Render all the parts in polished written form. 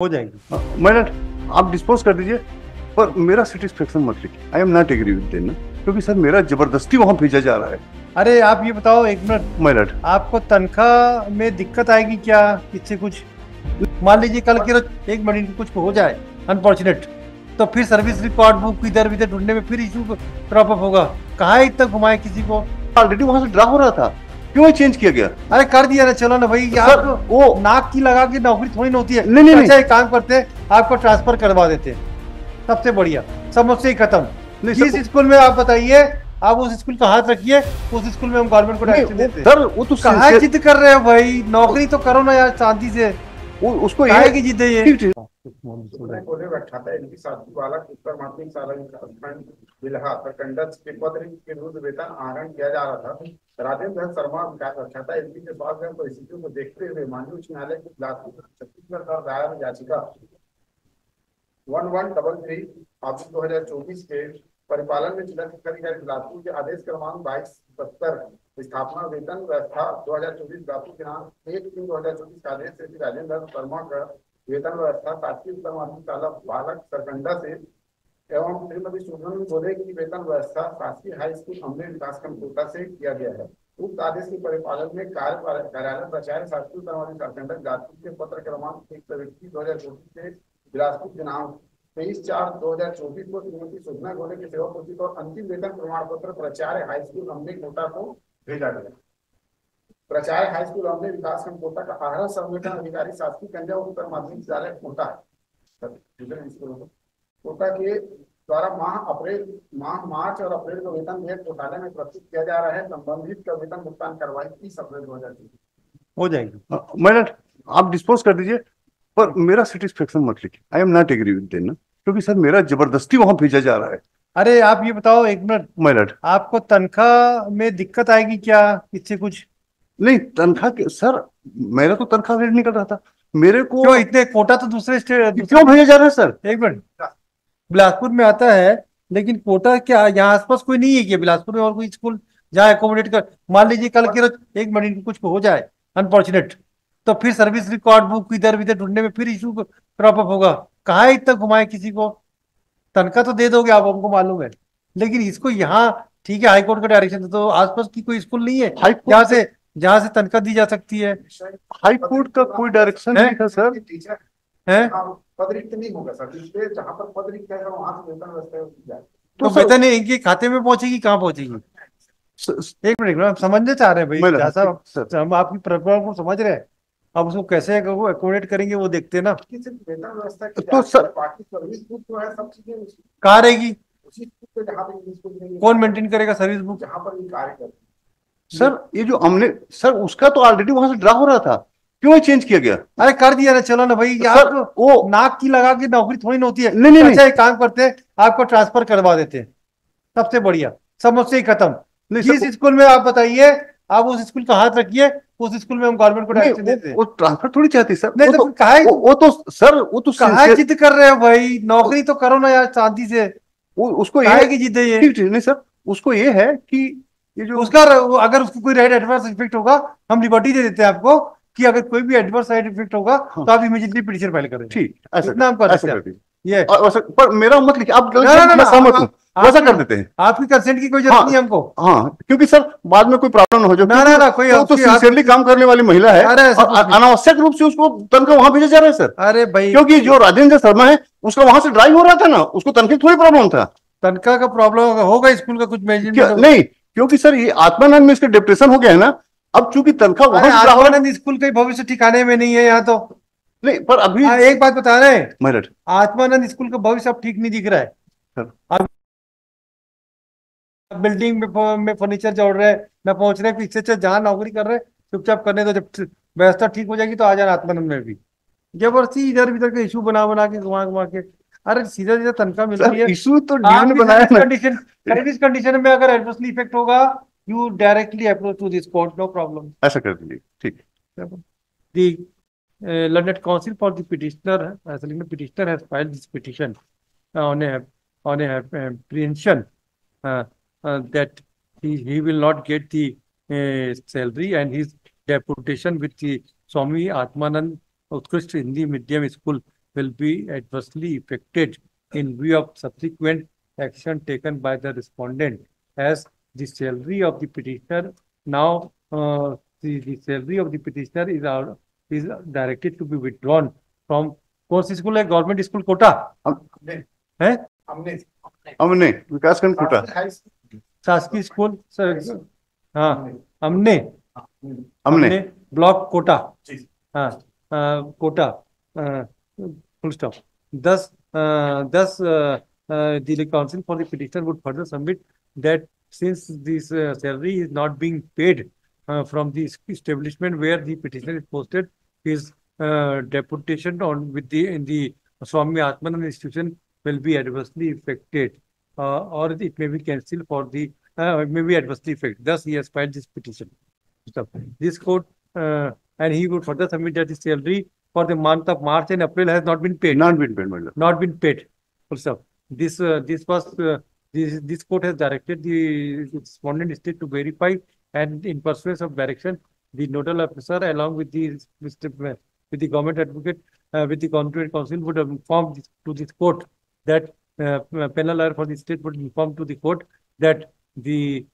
हो जाएगी। मैडम आप डिस्पोज कर दीजिए, पर मेरा सेटिस्फेक्शन मत लिखिए। I am not agree with then, क्योंकि सर मेरा जबरदस्ती वहां भेजा जा रहा है। अरे आप ये बताओ, एक मिनट, मैडम आपको तनख्वाह में दिक्कत आएगी क्या? इससे कुछ मान लीजिए कल की रोज एक मिनट कुछ हो जाए अनफॉर्चुनेट, तो फिर सर्विस रिकॉर्ड बुक इधर उधर ढूंढने में फिर इशू क्रॉप अप होगा। कहाँ इतना घुमाए किसी को? ऑलरेडी वहां से ड्रा हो रहा था, क्यों चेंज किया गया? अरे कर दिया ना, चलो ना भाई। सर, आप वो नाक की लगा के नौकरी थोड़ी ना होती है। नहीं, अच्छा एक काम करते हैं, आपको ट्रांसफर करवा देते हैं, सबसे बढ़िया, समस्या ही खत्म। जिस स्कूल में आप बताइए, आप उस स्कूल का हाथ रखिए, उस स्कूल में हम गवर्नमेंट को डायरेक्शन देते हैं। सर वो तो कहाँ जिद कर रहे हो भाई? नौकरी तो करो ना यार शांति से। उसको काहे की जिद है ये? उत्तर माध्यमिक शाला खंड बिल्हा प्रखंड के पद के विरुद्ध वेतन आहरण किया जा रहा था। राजेंद्र शर्मा विकास व्याख्याता एलपी के स्वास्थ्य एवं परिस्थितियों को देखते हुए माननीय उच्च न्यायालय के बिलासपुर छत्तीसगढ़ का दायर याचिका 1133/2024 के परिपालन में जिला शिक्षा अधिकारी बिलासपुर के आदेश क्रमांक 2270 स्थापना वेतन व्यवस्था 2024 बिलासपुर दिनांक 1/3/2024 का आदेश श्री राजेंद्र शर्मा का वेतन व्यवस्था शासकीय उत्तर माध्यमिक शाला बालक सरकंडा से एवं श्रीमती सुब्रमण्यम गोले की वेतन व्यवस्था शासकीय हाई स्कूल अमले विकासखंड कोटा से किया गया है। उक्त आदेश के परिपालन में कार्यालय प्राचार्य शासकीय उत्तर माध्यमिक सरकंडा बिलासपुर के पत्र क्रमांक 121/2024 से बिलासपुर दिनांक 23/4/2024 को श्रीमती सुब्रमण्यम गोले के सेवा पुस्तिका और अंतिम वेतन प्रमाण पत्र प्राचार्य हाई स्कूल अमले कोटा को भेजा गया। प्राचार्य हाई स्कूल अमले विकासखंड कोटा का आहरण संगठन अधिकारी शासकीय कन्या उत्तर माध्यमिक विद्यालय कोटा कोटा के द्वारा माह मार्च और अप्रैल का वेतन भेद घोटाले में प्रस्तुत किया जा रहा है। संबंधित का वेतन भुगतान कार्रवाई 30 अप्रैल 2024 हो जाएगी। मैडम आप डिस्पोज कर दीजिए, पर मेरा सेटिस्फेक्शन मत लिखिए। I am not agree with then, क्योंकि सर मेरा जबरदस्ती वहां भेजा जा रहा है। अरे आप ये बताओ, एक मिनट, मैडम आपको तनख्वाह में दिक्कत आएगी क्या? इससे कुछ नहीं, तनख्वाह के सर मेरा तो तनख्वाह रेट निकल रहा था मेरे को। क्यों इतने कोटा तो दूसरे स्टेट क्यों भेजा जा रहा है सर? एक मिनट, बिलासपुर में आता है, लेकिन कोटा क्या यहाँ आसपास कोई नहीं है क्या? बिलासपुर में और कोई स्कूल जहाँ एकोमोडेट कर, मान लीजिए कल की रोज एक मिनट कुछ हो जाए अनफॉर्चुनेट, तो फिर सर्विस रिकॉर्ड बुक इधर उधर ढूंढने में फिर इशू क्रॉप अप होगा। कहाँ इतना घुमाए किसी को? तनख्वाह तो दे दोगे आप, हमको मालूम है, लेकिन इसको यहाँ ठीक है, हाईकोर्ट का डायरेक्शन है, तो आसपास की कोई स्कूल नहीं है जहाँ से तनख्वाह दी जा सकती है? हाई कोर्ट का कोई डायरेक्शन नहीं था सर। है पद रिक्त नहीं होगा सर, इसलिए जहाँ पर पद रिक्त है वहां से वेतन व्यवस्था तो वेतन इनके खाते में पहुंचेगी, कहाँ पहुंचेगी? एक मिनट, हम समझने चाह रहे हैं भाई जैसा हम आपकी प्रॉब्लम को समझ रहे हैं, अब उसको कैसे अकोमोडेट करेंगे वो देखते हैं ना। वेतन व्यवस्था तो सर पार्टी सर्विस बुक जो है सब चीजें कहाँ रहेगी? उसी पे जहाँ पे कौन मेंटेन करेगा सर्विस बुक? जहाँ पर ये कार्य करते सर ये जो हमने सर उसका तो ऑलरेडी वहां से ड्रा हो रहा था, क्यों चेंज किया गया? अरे कर दिया ना, चलो ना भाई। सर, वो नाक की लगा के नौकरी थोड़ी ना होती है। नहीं, अच्छा एक काम करते हैं, आपको ट्रांसफर करवा देते हैं, सबसे बढ़िया, समस्या ही खत्म। जिस स्कूल में आप बताइए, आप उस स्कूल का हाथ रखिए, उस स्कूल में हम गवर्नमेंट को डायरेक्शन देते हैं। वो ट्रांसफर थोड़ी चाहती सर। नहीं तो कहा वो तो कहाँ जिद कर रहे हो भाई? नौकरी तो करो ना यार शांति से। उसको काहे की जिद है ये? नहीं सर, उसको ये है कि ये जो उसका अगर उसको कोई राइट एडवर्स इफेक्ट होगा, हम लिबर्टी दे देते हैं आपको कि अगर कोई भी एडवर्स साइड इफेक्ट होगा तो आप इमीडिएटली पिटीशन फाइल करें। ठीक, इतना हम कर सकते हैं ये। पर मेरा मत लिखिए आप, सहमत हूँ, वैसा कर देते हैं। आपकी कंसेंट की कोई जरूरत नहीं हमको। हाँ, क्योंकि सर बाद में कोई प्रॉब्लम ना हो जाए। ना कोई तो सिंसियरली काम करने वाली महिला है, अनावश्यक रूप से उसको तनख्वाह वहां भेजा जा रहा है सर। अरे भाई, क्योंकि जो राजेंद्र शर्मा है उसका वहां से ड्राइव हो रहा था ना, उसको तनख्वाह थोड़ी प्रॉब्लम था। तनख्वाह का प्रॉब्लम होगा स्कूल का कुछ मैनेजमेंट नहीं, क्योंकि सर ये आत्मानंद में इसका डिप्रेशन हो गया है ना, अब चूंकि तनख्वाह वहां से आत्मानंद स्कूल का भविष्य ठिकाने में नहीं है यहाँ तो। नहीं, पर अभी एक बात बता रहे हैं, मेरठ आत्मानंद स्कूल का भविष्य अब ठीक नहीं दिख रहा है सर। अब बिल्डिंग में फर्नीचर जोड़ रहे हैं, मैं पहुंच रहे हैं इससे जहाँ नौकरी कर रहे हैं चुपचाप करने दो, जब व्यवस्था ठीक हो जाएगी तो आ जाना आत्मानंद में भी। जबरदस्ती इधर उधर के इशू बना के घुमा के, अरे सीधा सीधा तनख्वाह मिल रही है। इशू तो ड्यून बनाया ना। सर्विस कंडीशन में अगर एडवर्सली इफेक्ट होगा, you directly approach to this court, no problem. ऐसा कर दीजिए, ठीक है। दी Learned Counsel for the petitioner, petitioner has filed this petition on a apprehension that he will not get the salary, and his deputation with the Swami Atmanand Utkrist Hindi Medium School will be adversely affected in view of subsequent action taken by the respondent, as the salary of the petitioner now the salary of the petitioner is directed to be withdrawn from कौन सी school है government school Kota है हमने हमने विकासखंड कोटा शासकीय school sir हाँ हमने हमने ब्लॉक कोटा हाँ Kota full stop. Thus, the council for the petitioner would further submit that since this salary is not being paid from the establishment where the petitioner is posted, his deputation on with the in the Swami Atmanand institution will be adversely affected, or it may be cancelled for the it may be adversely affected. Thus, he has filed this petition. This court and he would further submit that the salary for the month of March and April has not been paid. Not been paid, my lord. Not been paid. Also, this court has directed the respondent state to verify, and in pursuance of direction, the nodal officer along with the government advocate with the constituent council would inform to this court that penal lawyer for the state would inform to the court that the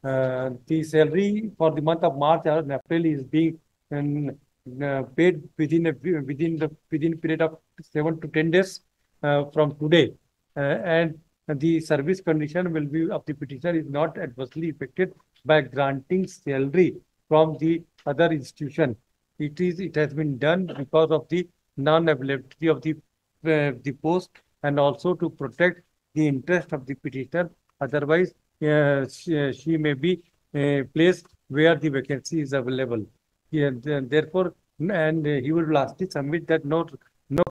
salary for the month of March or April is being paid within period of 7 to 10 days from today, and the service condition will be of the petitioner is not adversely affected by granting salary from the other institution. It has been done because of the non-availability of the post, and also to protect the interest of the petitioner. Otherwise, she may be placed where the vacancy is available. Therefore, and he will lastly submit that no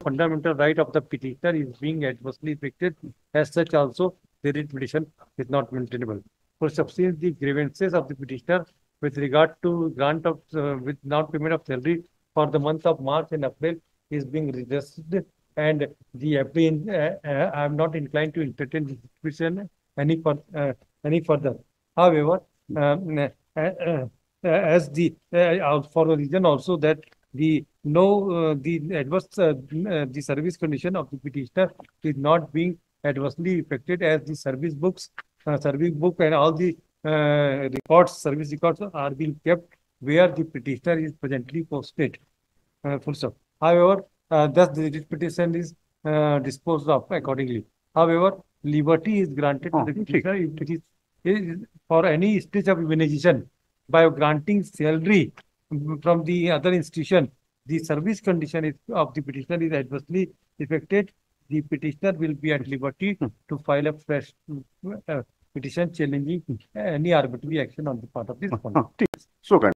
fundamental right of the petitioner is being adversely affected. As such, also the writ petition is not maintainable. For substance, the grievances of the petitioner with regard to grant of with non-payment of salary for the month of March and April is being redressed, and the I am not inclined to entertain this petition any further. However, as the for the reason also that the adverse the service condition of the petitioner is not being adversely affected, as the service book and all the service records are being kept where the petitioner is presently posted. Full stop. However, thus the petition is disposed of accordingly. However, liberty is granted to the petitioner if it is for any stage of immunization by granting salary from the other institution. The service condition of the petitioner is adversely affected. The petitioner will be at liberty to file a fresh petition challenging any arbitrary action on the part of this. So kind.